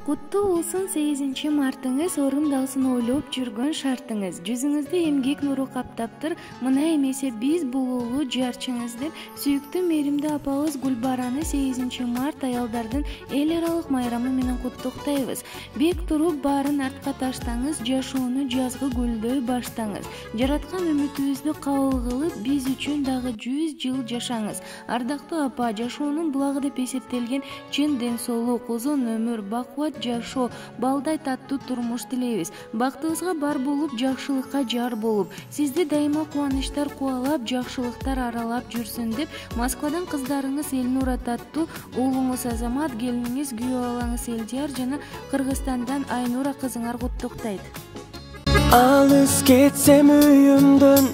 Куттуу болсун 8 мартыңыз, орундалсын ойлоп жүргөн шартыңыз. Жүзүңүздү эмгек нуру каптаптыр. Мына эмесе биз булуулуу жарчыңыздын сүйүктүү мээримдүү апабыз Гүлбараны 8 март аялдардын эл аралык майрамы менен куттуктайбыз. Бек туруп баарын артка таштаңыз, жашоону жазгы гүлдөй баштаңыз. Жараткан үмүтүбүздү кабыл кылып, биз үчүн дагы 100 жыл жашаңыз. Ардактуу апа, жашоонун булагы деп эсептелген чын ден соолук, узун өмүр, бакубат жашоо, балдай таттуу турмуш тилейбиз. Бактыбызга бар болуп, жакшылыкка жар болуп, сизди дайыма кубанычтар кубалап, жакшылыктар аралап жүрсүн деп Москвадан кыздарыңыз Элнура таттуу, уулуңуз Азамат, келиниңиз күйөө балаңыз Элдияр жана Кыргызстандан Айнура кызыңар куттуктайт. Алыс кетсем үйүмдөн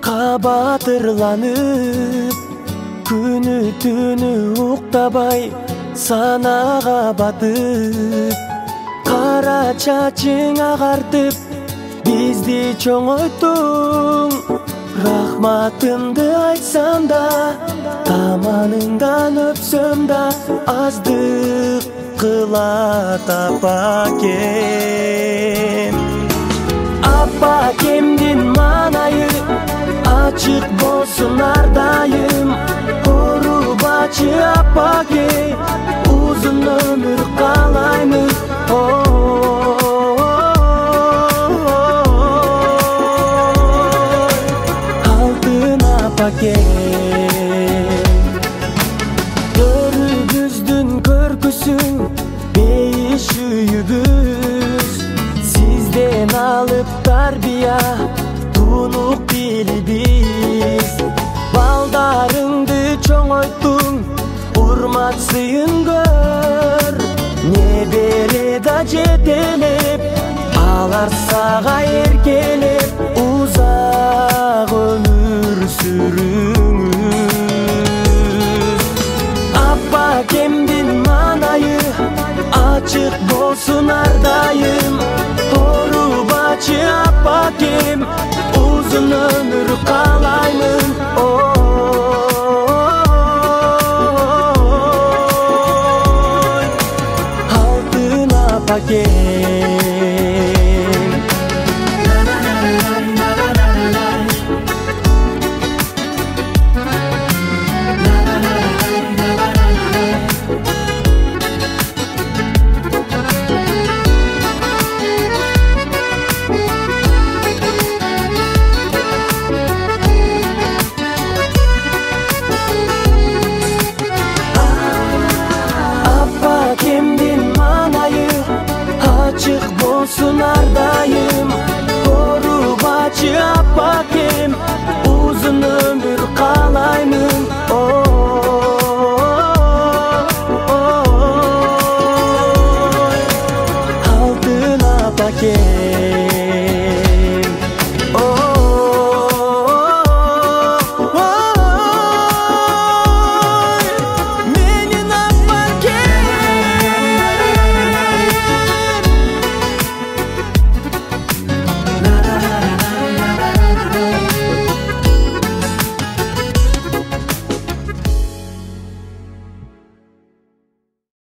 кабатырланып, күнү түнү уктабай санага батып, кара чачың агартып бизди чоңойттуң. Рахматымды айтсам да, таманыңдан өпсөм да, аздык кылат апакем. Апакемдин маанайы ачык болсун ар дайым. Орубачы апаке, узун өмүр каалаймын. Алтын апаке, төрүбүздүн көркүсүң бейиш үйүбүз. Сизден алып тарбия, тунук билибиз. Балдарыңды чоңойттуң, урмат сыйын көр. Небере да жетелеп, алар сага эркелеп, узак өмүр сүрүңүз. Апакемдин маанайы ачык болсун ар дайым. Орубачы апакем, узун өмүр каалаймын. Алтын апакем. Болсун ар дайым, орубачы апакем, узун